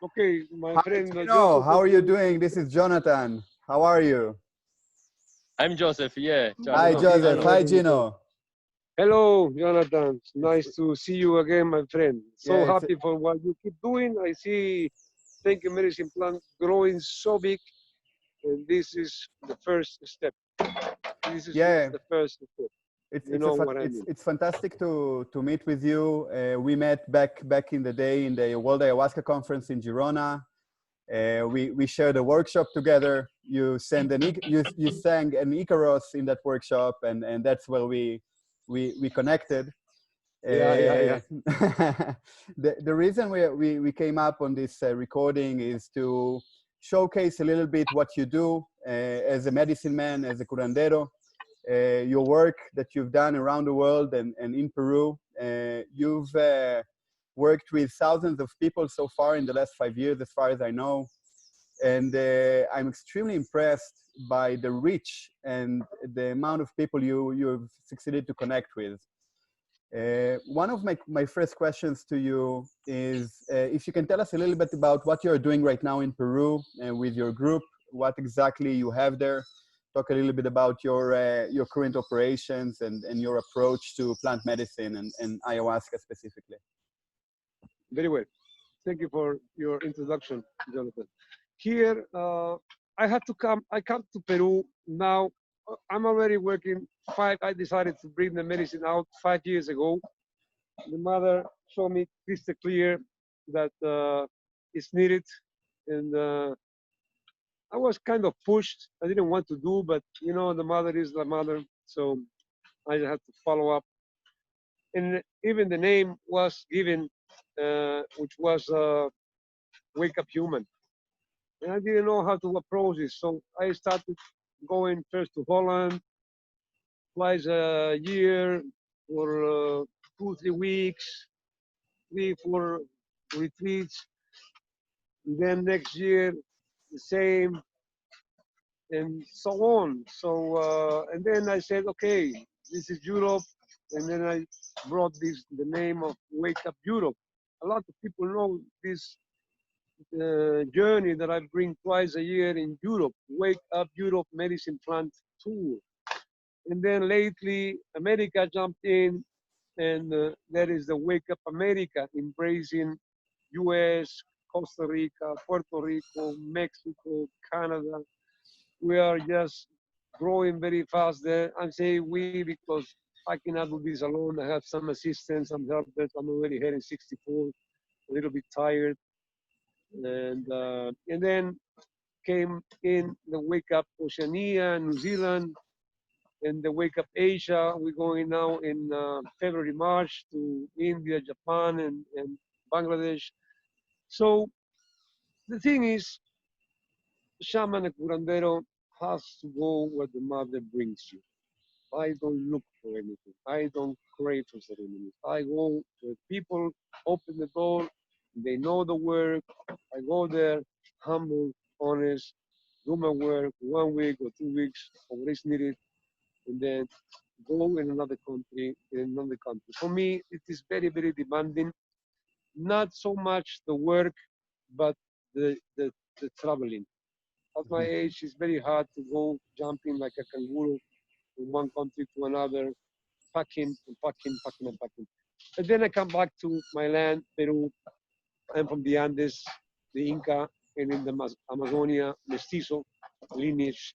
Okay, my Hi, friend Gino. Joseph. How are you doing? This is Jonathan. How are you? I'm Joseph. Yeah, Hi, hello. Joseph. Hello, Hi, Jonathan. Gino. Hello, Jonathan. It's Nice to see you again, my friend. So yeah, it's happy for what you keep doing. I see Thank You Medicine Plant growing so big, and this is the first step. This is just yeah. the first step. You know what I mean? It's fantastic to meet with you. We met back in the day in the World Ayahuasca Conference in Girona. We shared a workshop together. You you sang an Icaros in that workshop, and that's where we connected. Yeah. The reason we came up on this recording is to showcase a little bit what you do as a medicine man, as a curandero, your work that you've done around the world and in Peru. You've worked with thousands of people so far in the last 5 years, as far as I know. And I'm extremely impressed by the reach and the amount of people you've succeeded to connect with. One of my first questions to you is if you can tell us a little bit about what you're doing right now in Peru with your group, what exactly you have there. Talk a little bit about your current operations and your approach to plant medicine and ayahuasca specifically. Very well. Thank you for your introduction, Jonathan. Here, I had to come. I come to Peru now. I'm already working I decided to bring the medicine out 5 years ago. The mother showed me crystal clear that it's needed, and I was kind of pushed. I didn't want to do, but you know, the mother is the mother, so I had to follow up. And even the name was given, which was Wake Up Human. And I didn't know how to approach it, so I started going first to Holland, twice a year for 2, 3 weeks, 3, 4 retreats. And then next year, the same, and so on. So, and then I said, okay, this is Europe. And then I brought the name of Wake Up Europe. A lot of people know this journey that I bring twice a year in Europe, Wake Up Europe Medicine Plant Tour. And then lately, America jumped in, and that is the Wake Up America, embracing US, Costa Rica, Puerto Rico, Mexico, Canada. We are just growing very fast there. I'm saying we because I cannot do this alone. I have some assistants, some helpers. I'm already here in 64, a little bit tired. And then came in the Wake Up Oceania, New Zealand, and the Wake Up Asia. We're going now in February, March to India, Japan, and Bangladesh. So the thing is, shaman and curandero has to go where the mother brings you. I don't look for anything. I don't crave for ceremonies. I go where people open the door, they know the work. I go there, humble, honest, do my work 1 week or 2 weeks, or what is needed, and then go in another country, in another country. For me, it is very, very demanding. Not so much the work, but the traveling. At my age, it's very hard to go jumping like a kangaroo from one country to another, packing and packing, packing and packing. And then I come back to my land, Peru. I'm from the Andes, the Inca, and in the Amazonia, mestizo lineage,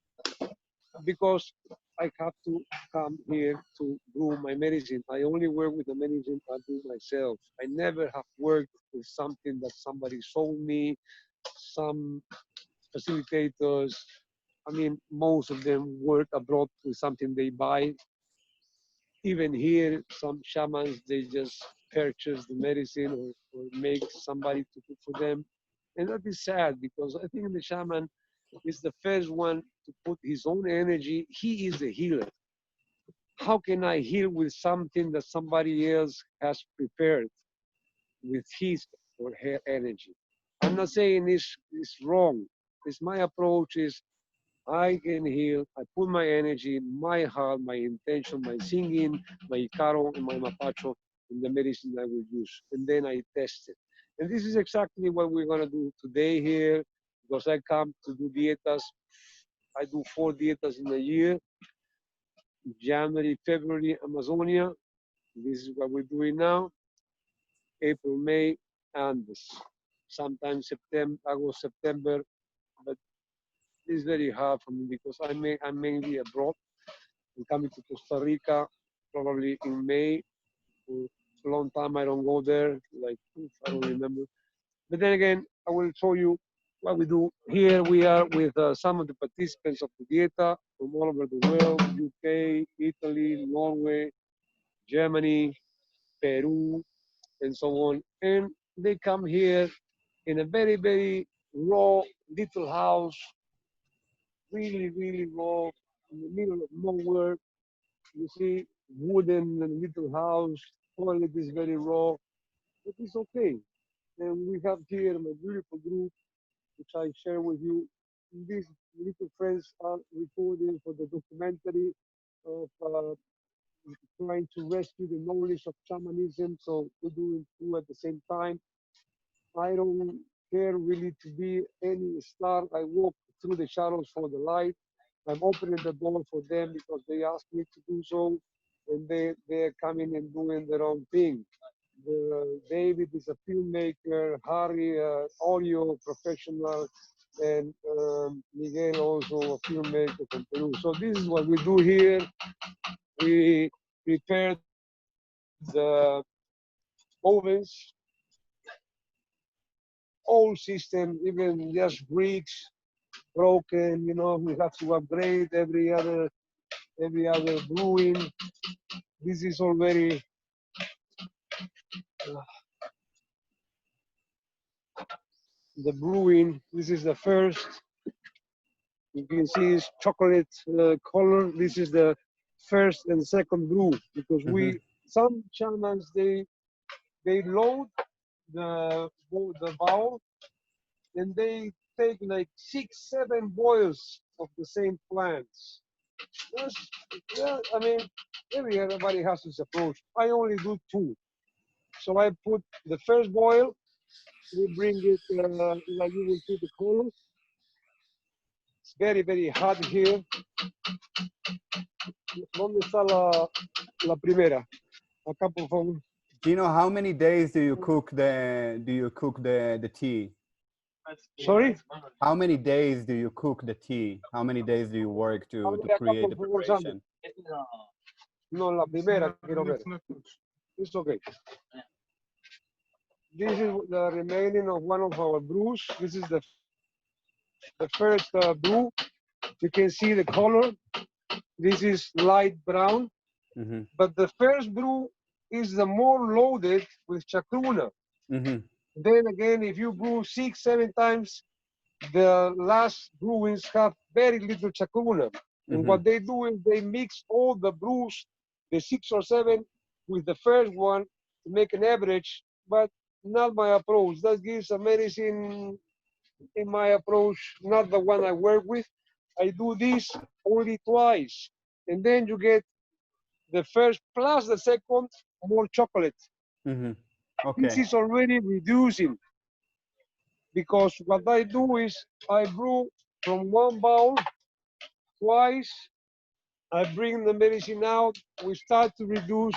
because I have to come here to brew my medicine. I only work with the medicine I do myself. I never have worked with something that somebody sold me, some facilitators. I mean, most of them work abroad with something they buy. Even here, some shamans, they just purchase the medicine or make somebody to cook for them. And that is sad because I think the shaman is the first one to put his own energy. He is the healer. How can I heal with something that somebody else has prepared with his or her energy? I'm not saying it's wrong. It's my approach is I can heal. I put my energy, my heart, my intention, my singing, my caro, and my mapacho in the medicine I will use. And then I test it. And this is exactly what we're gonna do today here, because I come to do dietas. I do 4 dietas in a year: January, February, Amazonia. This is what we're doing now. April, May, and sometimes September, August, September. But it's very hard for me because I'm mainly abroad. I'm coming to Costa Rica probably in May. For a long time I don't go there, like I don't remember. But then again, I will show you what we do. Here we are with some of the participants of the Dieta from all over the world: UK, Italy, Norway, Germany, Peru, and so on. And they come here in a very, very raw little house, really, really raw, in the middle of nowhere. You see, wooden little house, toilet is very raw, but it's okay. And we have here my beautiful group, which I share with you. These little friends are recording for the documentary of trying to rescue the knowledge of shamanism. So we're doing two at the same time. I don't care really to be any star. I walk through the shadows for the light. I'm opening the door for them because they asked me to do so, and they're coming and doing their own thing. David is a filmmaker, Harry, audio professional, and Miguel also a filmmaker from Peru. So this is what we do here. We prepare the ovens, old system, even just bricks, broken. You know, we have to upgrade every other brewing. This is already the brewing. This is the first. You can see it's chocolate color. This is the first and second brew because some shamans they load the bowl and they take like 6-7 boils of the same plants. Yes, yeah, I mean, everybody has his approach. I only do 2. So I put the first boil, we bring it, like you will see the color. It's very, very hot here. ¿Dónde está la primera? Acá, por favor. Gino, how many days do you cook the tea? Sorry? How many days do you cook the tea? How many days do you work to create the preparation? No, la primera quiero ver. It's okay. This is the remaining of one of our brews. This is the first brew. You can see the color. This is light brown. But the first brew is the more loaded with Chaka Runa. Then again, if you brew 6-7 times, the last brewings have very little Chaka Runa. And what they do is they mix all the brews, the 6 or 7, with the first one to make an average, but not my approach. That gives a medicine in my approach, not the one I work with. I do this only twice. And then you get the first plus the second, more chocolate. Okay. This is already reducing because what I do is I brew from one bowl twice. I bring the medicine out, we start to reduce,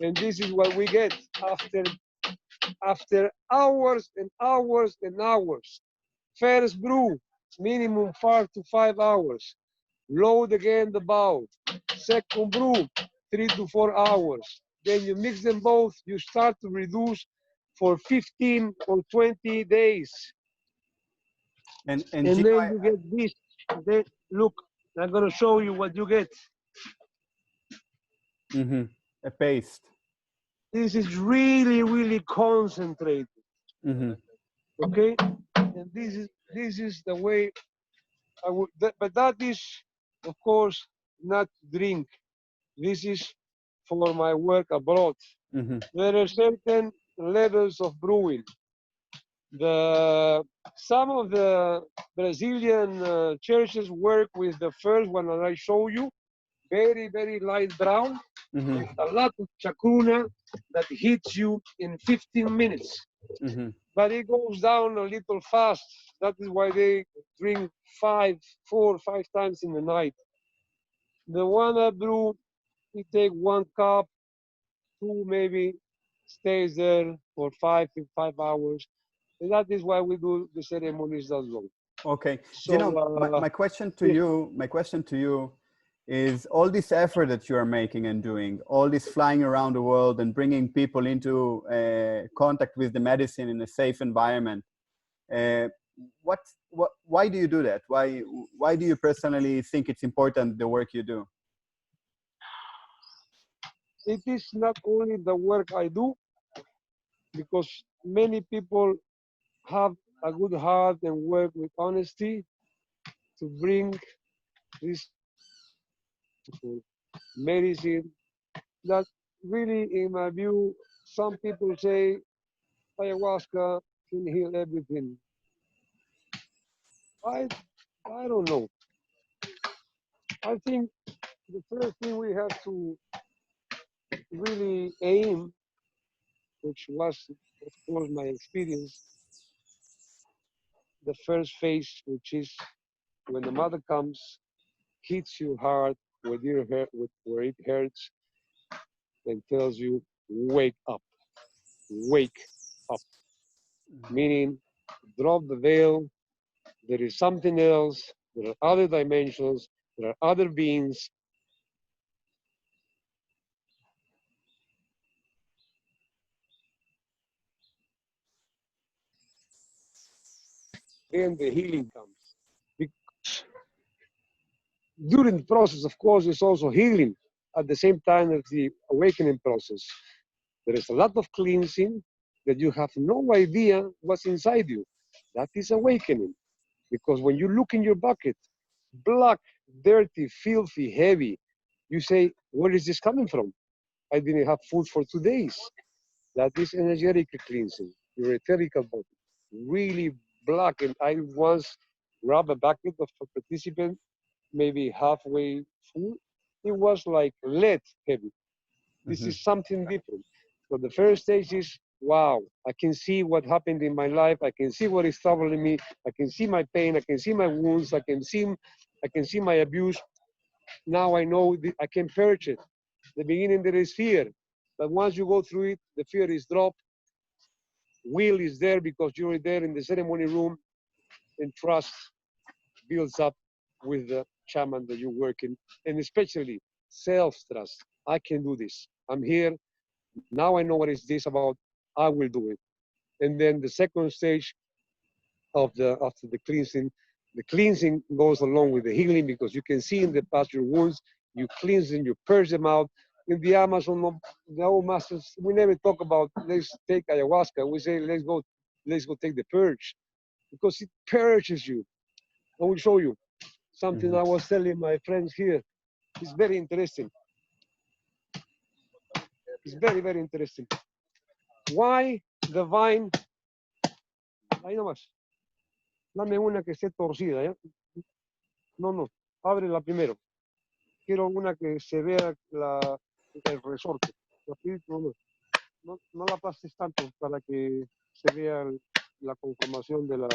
and this is what we get after hours and hours and hours. First brew, minimum 4 to 5 hours. Load again the bowl. Second brew, 3 to 4 hours. Then you mix them both, you start to reduce for 15 or 20 days. And then Gino, you get this. Then, look, I'm gonna show you what you get. a paste. This is really, really concentrated. Okay, and this is the way I would. But that is, of course, not to drink. This is for my work abroad. There are certain levels of brewing. Some of the Brazilian churches work with the first one that I show you, very, very light brown, with a lot of Chaka Runa that hits you in 15 minutes. but it goes down a little fast. That is why they drink 4 or 5 times in the night. The one I brew, we take 1 cup, 2 maybe, stays there for 5 hours. And that is why we do the ceremonies that long. Okay, So, Gino, my question to you is all this effort that you are making and doing, all this flying around the world and bringing people into contact with the medicine in a safe environment. Why do you do that? Why do you personally think it's important, the work you do? it is not only the work I do, because many people have a good heart and work with honesty to bring this medicine that really, in my view, some people say ayahuasca can heal everything. I don't know. I think the first thing we have to really aim, which was, of course, my experience, the first phase, which is when the mother comes, hits you hard where it hurts, and tells you, wake up, wake up. Meaning, drop the veil, there is something else, there are other dimensions, there are other beings. Then the healing comes. Because during the process, of course, it's also healing at the same time as the awakening process. There is a lot of cleansing that you have no idea what's inside you. That is awakening. Because when you look in your bucket, black, dirty, filthy, heavy, you say, where is this coming from? I didn't have food for 2 days. That is energetic cleansing, your etherical body. Really black. And I once grabbed a bucket of a participant, maybe halfway full. It was like lead heavy. This is something different. So the first stage is, wow, I can see what happened in my life. I can see what is troubling me. I can see my pain. I can see my wounds. I can see my abuse. Now I know I can purge it. The beginning there is fear, but once you go through it, the fear is dropped. Will is there because you're there in the ceremony room, and trust builds up with the shaman that you're working, and especially self-trust. I can do this. I'm here. Now I know what is this about. I will do it. And then the second stage after the cleansing goes along with the healing, because you can see in the past your wounds, you cleanse them, you purge them out. In the Amazon, the old masters, we never talk about let's take ayahuasca. We say let's go take the purge, because it purges you. I will show you something I was telling my friends here. It's very interesting. It's very, very interesting. Why the vine? Ahí nomás. Dame una que esté torcida, ¿ya? No, ábrela primero. Quiero una que se vea el resorte. No la pases tanto para que se vea la conformación de la...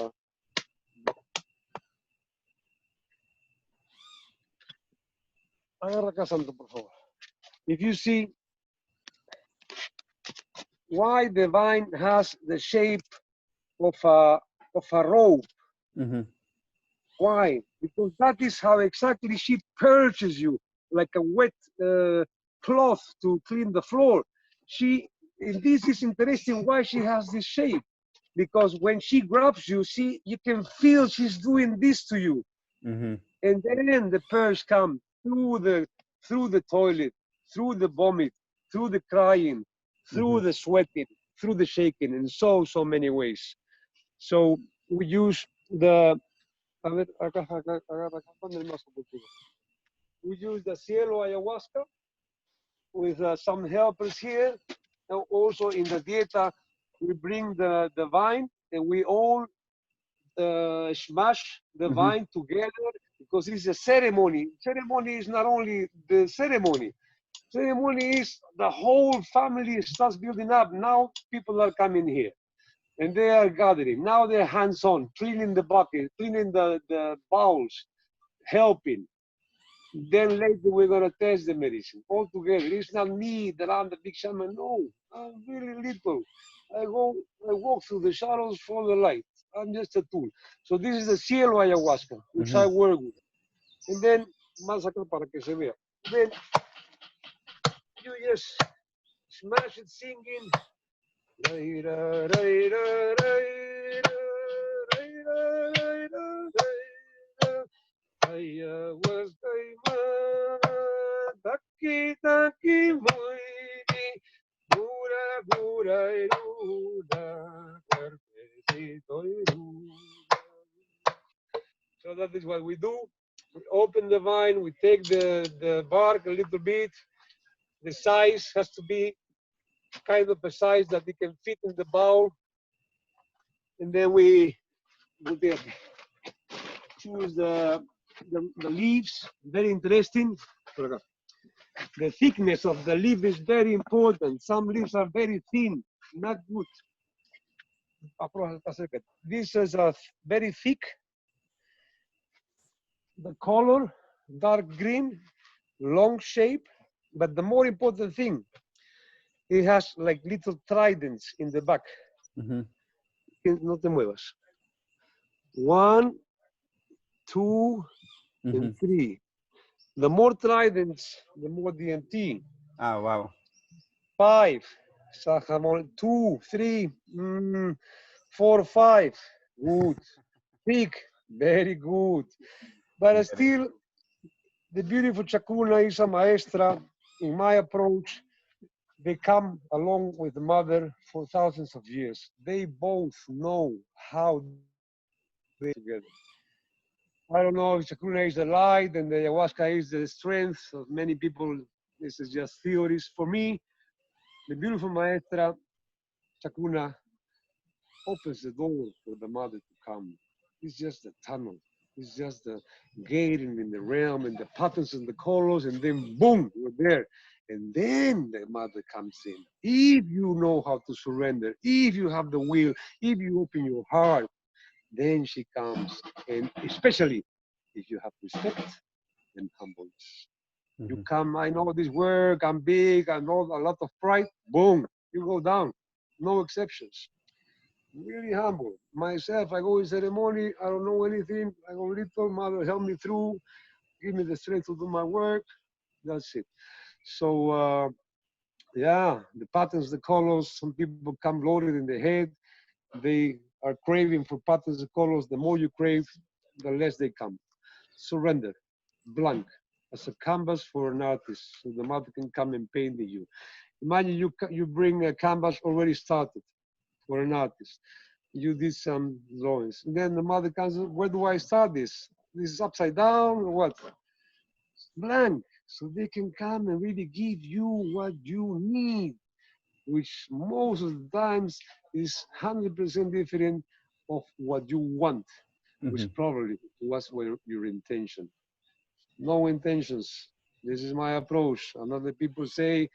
Agarra acá, Santo, por favor. If you see why the vine has the shape of a rope. Why? Because that is how exactly she purges you, like a wet cloth to clean the floor. And this is interesting why she has this shape, because when she grabs you, you can feel she's doing this to you. And then the purge comes through the toilet, through the vomit, through the crying, through the sweating, through the shaking, in so many ways. So we use the... A ver, acá, pon el mazo contigo. We use the cielo ayahuasca with some helpers here. And also in the dieta, we bring the vine and we all smash the vine together, because it's a ceremony. Ceremony is not only the ceremony. Ceremony is the whole family starts building up. Now people are coming here. and they are gathering. Now they're hands-on, cleaning the bucket, cleaning the bowls, helping. Then later we're gonna test the medicine all together. It's not me that I'm the big shaman. No, I'm really little. I walk through the shadows, follow the light. I'm just a tool. So this is the cielo ayahuasca, which I work with. And then, más acá para que se vea. Then you just smash it singing. Ayahuasca y más, taki taki muy, pura pura iruna, cuerpecito iruna. So that is what we do. We open the vine, we take the bark a little bit. The size has to be kind of a size that it can fit in the bowl. And then we choose the leaves, very interesting. The thickness of the leaf is very important. Some leaves are very thin, not good. This is a very thick. The color, dark green, long shape. But the more important thing, it has like little tridents in the back. No te muevas. 1, 2, and 3. The more tridents, the more DMT. Oh, wow. 5, Sahamol, 2, 3, 4, 5. Good. Thick, very good. But still, the beautiful Chacuna is a maestra. In my approach, they come along with the mother for thousands of years. They both know how they together. I don't know if Chacuna is the light and the ayahuasca is the strength of many people. This is just theories. For me, the beautiful maestra, Chacuna, opens the door for the mother to come. It's just the tunnel. It's just the gating in the realm and the patterns and the colors, and then boom, you're there. And then the mother comes in. If you know how to surrender, if you have the will, if you open your heart, then she comes. And especially if you have respect and humbleness. You come, I know this work, I'm big, I know a lot of pride, boom, you go down. No exceptions. Really humble. Myself, I go in ceremony, I don't know anything, I go little, mother help me through, give me the strength to do my work, that's it. So, yeah, the patterns, the colors, some people come loaded in the head, they are craving for patterns and colors. The more you crave, the less they come. Surrender, blank, as a canvas for an artist, so the mother can come and paint you. Imagine you bring a canvas already started for an artist. You did some drawings. And then the mother comes, where do I start this? This is upside down or what? Blank. So they can come and really give you what you need, which most of the times is 100% different of what you want, which probably was your intention. No intentions. This is my approach. Another people say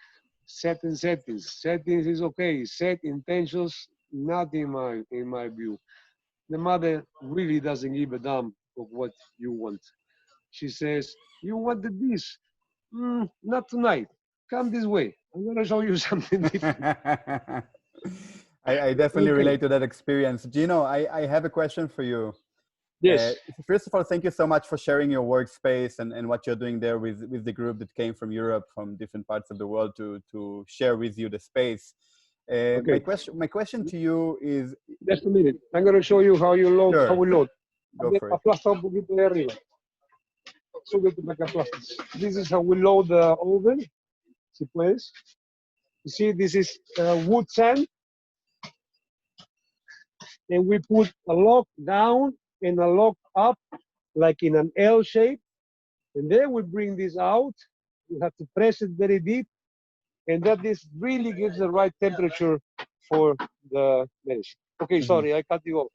settings. Settings is okay. Set intentions, not in my view. The mother really doesn't give a damn of what you want. She says, you wanted this. Not tonight. Come this way. I'm gonna show you something different. I definitely Okay. relate to that experience. Gino, I have a question for you. Yes. First of all, thank you so much for sharing your workspace and what you're doing there with the group that came from Europe, from different parts of the world to share with you the space. Okay. My question to you is... Just a minute. I'm going to show you how you load. Sure. How we load. Go for it. Aplasta un poquito de arriba. Súbete para que aplastes. This is how we load the oven. Si puedes. You see, this is wood sand. And we put a lock down and a lock up, like in an L shape. And then we bring this out. You have to press it very deep. And that this really gives the right temperature for the medicine. Okay, sorry, I cut you off.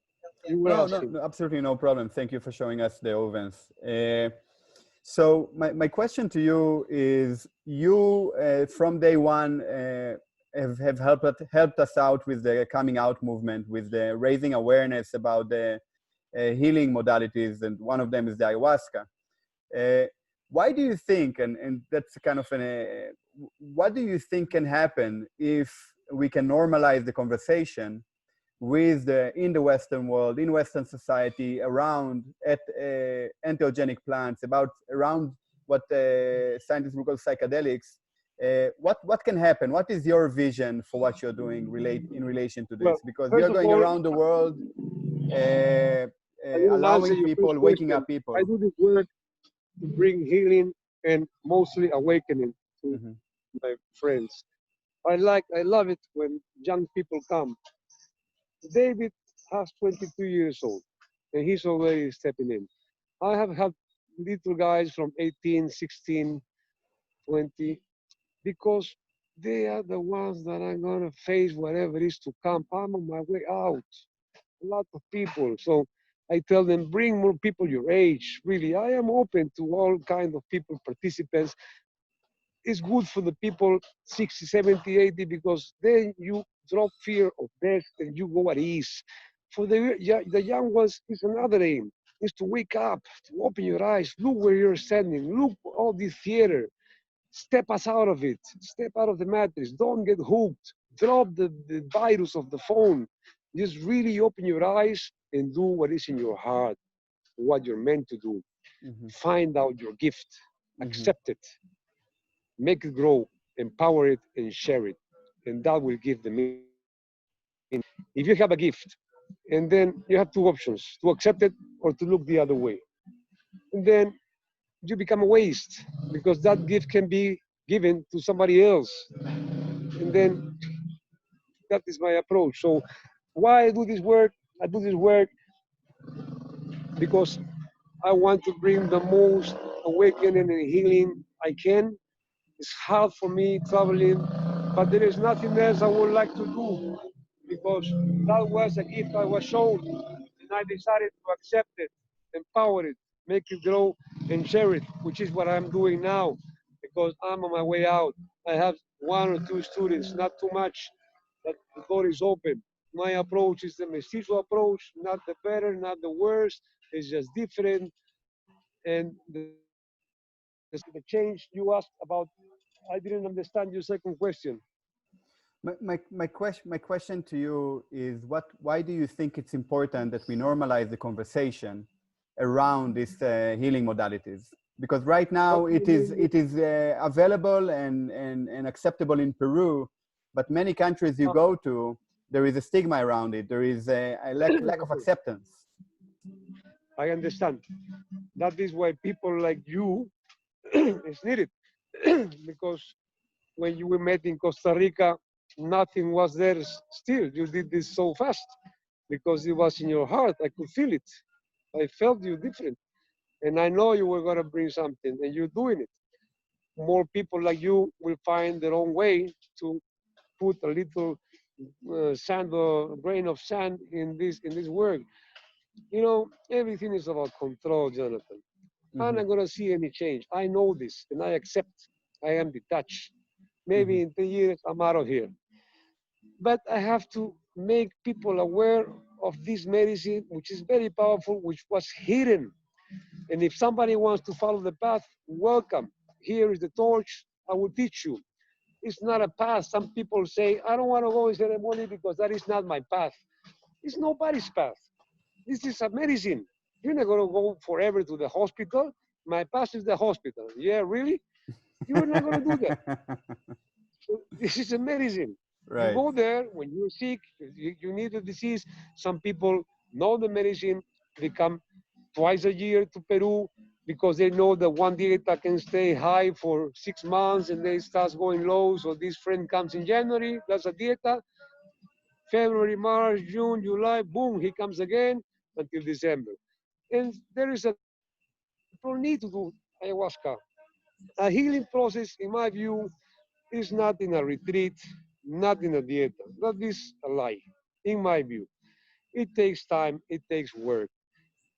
You were asking. No, absolutely no problem. Thank you for showing us the ovens. So my question to you is, you from day one have helped us out with the coming out movement, with the raising awareness about the healing modalities, and one of them is the ayahuasca. Why do you think, and that's kind of what do you think can happen if we can normalize the conversation with in the Western world, in Western society, around entheogenic plants, around what scientists would call psychedelics? What can happen? What is your vision for what you're doing in relation to Well, this? Because first you're of going all, around the world, I didn't answer allowing your people, first waking up question. I people. do this work to bring healing and mostly awakening to Mm-hmm. my friends. I love it when young people come. David has 22 years old, and he's already stepping in. I have had little guys from 18, 16, 20, because they are the ones that are gonna face whatever is to come. I'm on my way out. A lot of people. So I tell them, bring more people your age. Really, I am open to all kind of people, participants. It's good for the people 60, 70, 80, because then you drop fear of death and you go at ease. For the young ones, it's another aim. Is to wake up, to open your eyes, look where you're standing, look all this theater, step us out of it, step out of the matrix, don't get hooked, drop the virus of the phone, just really open your eyes and do what is in your heart, what you're meant to do. Mm-hmm. Find out your gift, Mm-hmm. accept it, make it grow, empower it, and share it. And that will give the meaning. If you have a gift, and then you have two options, to accept it or to look the other way. And then you become a waste, because that gift can be given to somebody else. And then that is my approach. So why I do this work? I do this work because I want to bring the most awakening and healing I can. It's hard for me traveling, but there is nothing else I would like to do, because that was a gift I was shown, and I decided to accept it, empower it, make it grow, and share it, which is what I'm doing now, because I'm on my way out. I have one or two students, not too much, but the door is open. My approach is the mestizo approach, not the better, not the worse. It's just different. And the change you asked about, I didn't understand your second question. My question to you is why do you think it's important that we normalize the conversation around these healing modalities? Because right What now do you it mean? is available and acceptable in Peru, but many countries you Uh, go to, there is a stigma around it. There is a lack of acceptance. I understand. That is why people like you is needed. Because when you were met in Costa Rica, nothing was there still. You did this so fast because it was in your heart. I could feel it. I felt you different. And I know you were going to bring something, and you're doing it. More people like you will find their own way to put a little sand or grain of sand in this work. You know, everything is about control, Jonathan. I'm Mm-hmm. not going to see any change. I know this, and I accept. I am detached. Mm-hmm. Maybe in 10 years, I'm out of here. But I have to make people aware of this medicine, which is very powerful, which was hidden. And if somebody wants to follow the path, welcome. Here is the torch. I will teach you. It's not a path. Some people say, I don't want to go in ceremony because that is not my path. It's nobody's path. This is a medicine. You're not going to go forever to the hospital. My path is the hospital. Yeah, really? You're not going to do that. So this is a medicine. You Right. go there when you're sick, you need a disease. Some people know the medicine. They come twice a year to Peru because they know that one dieta can stay high for 6 months and then it starts going low. So this friend comes in January, does a dieta. February, March, June, July, boom, he comes again until December. And there is a people need to do ayahuasca. A healing process, in my view, is not in a retreat, not in a dieta. That is a lie, in my view. It takes time, it takes work.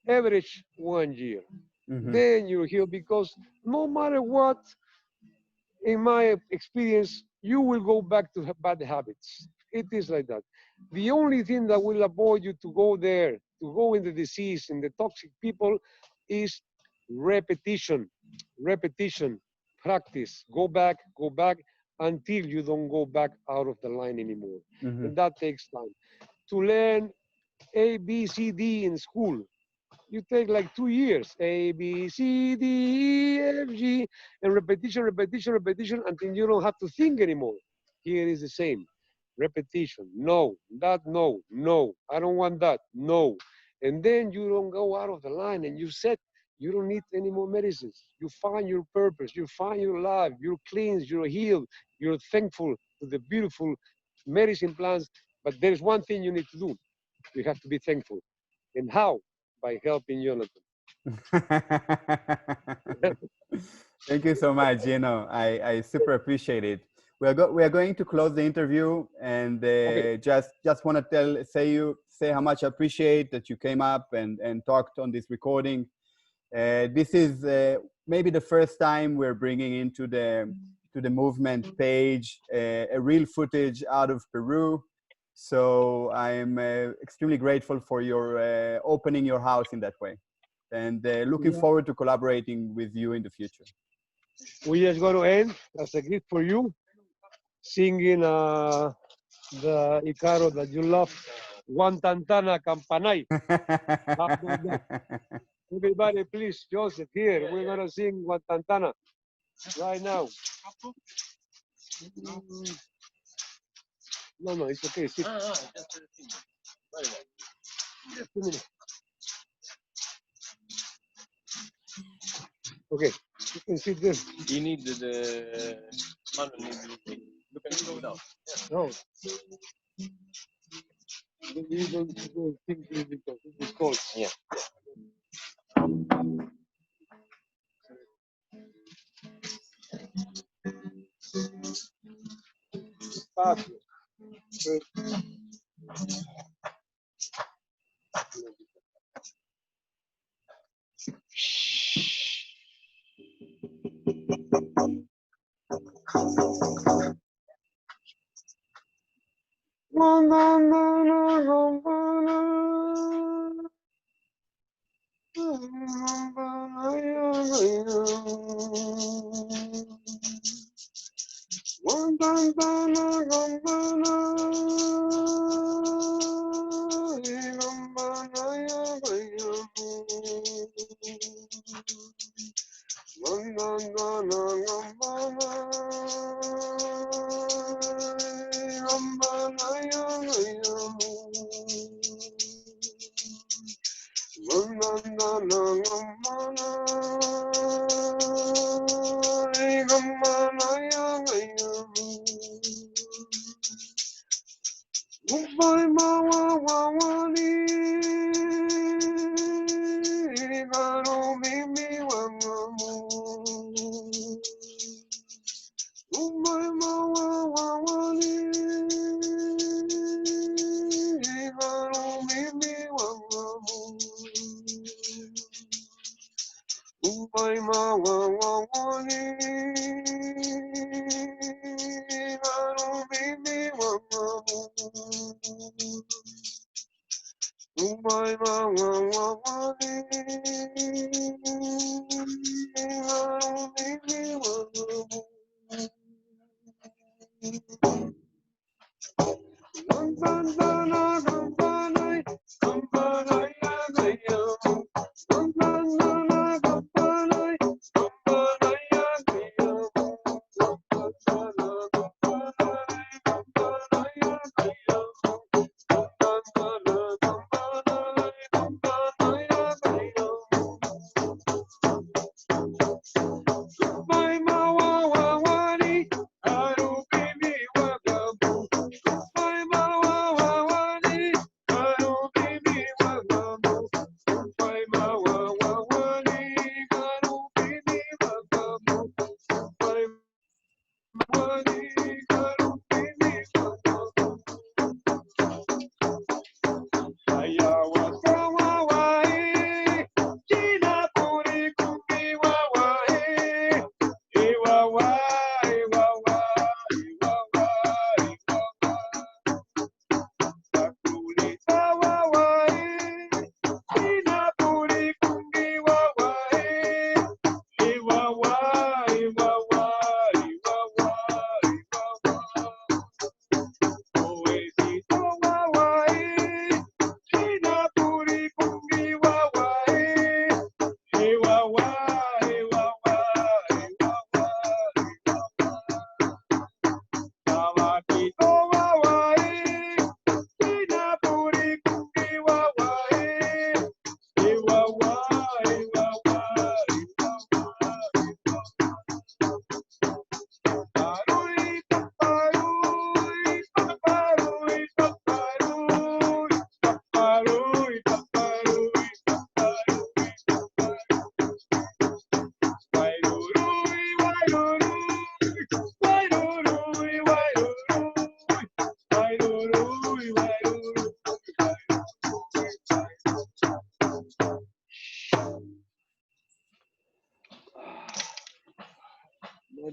Average 1 year. Mm-hmm. Then you're healed because no matter what, in my experience, you will go back to bad habits. It is like that. The only thing that will avoid you to go there, to go in the disease, in the toxic people, is repetition, repetition, practice. Go back until you don't go back out of the line anymore. Mm-hmm. And that takes time. To learn A, B, C, D in school, you take like 2 years. A, B, C, D, E, F, G, and repetition, repetition, repetition until you don't have to think anymore. Here is the same. Repetition. No, that no, no. I don't want that. No. And then you don't go out of the line and you said you don't need any more medicines. You find your purpose. You find your life. You're cleansed. You're healed. You're thankful to the beautiful medicine plants. But there's one thing you need to do. You have to be thankful. And how? By helping Jonathan. Thank you so much, Gino. I super appreciate it. We are going to close the interview, and Okay. just want to say how much I appreciate that you came up and talked on this recording. This is maybe the first time we're bringing into the movement page a real footage out of Peru. So I'm extremely grateful for your opening your house in that way, and looking forward to collaborating with you in the future. We just going to end as a gift for you, singing the Icaro that you love, Guantantana Campanay. Everybody, please, Joseph, here. We're going to sing Guantantana right now. No, it's okay. Sit. Just a minute. Okay, you can sit there. You need the manual. You can go down. No. You don't think because it is cold. Yeah. Espacio.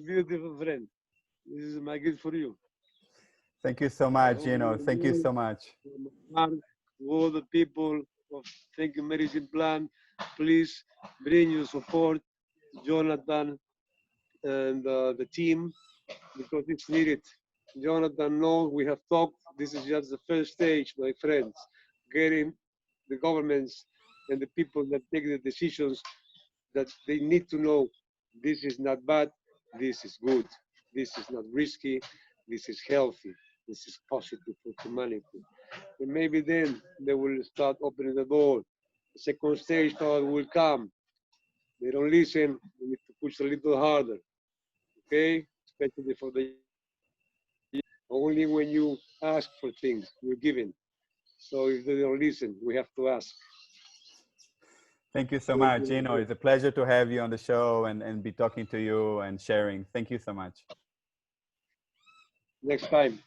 beautiful friend. This is my gift for you. Thank you so much, Gino. Thank you so much. To all the people of Thank You Medicine Plan, please bring your support, Jonathan and the team, because it's needed. Jonathan knows we have talked. This is just the first stage, my friends, getting the governments and the people that take the decisions that they need to know this is not bad, this is good, this is not risky, this is healthy, this is positive for humanity. And maybe then they will start opening the door. The second stage thought will come. They don't listen, we need to push a little harder, okay? Especially for the only when you ask for things, you're given. So if they don't listen, we have to ask. Thank you so much, Gino. It's a pleasure to have you on the show and be talking to you and sharing. Thank you so much. Next time.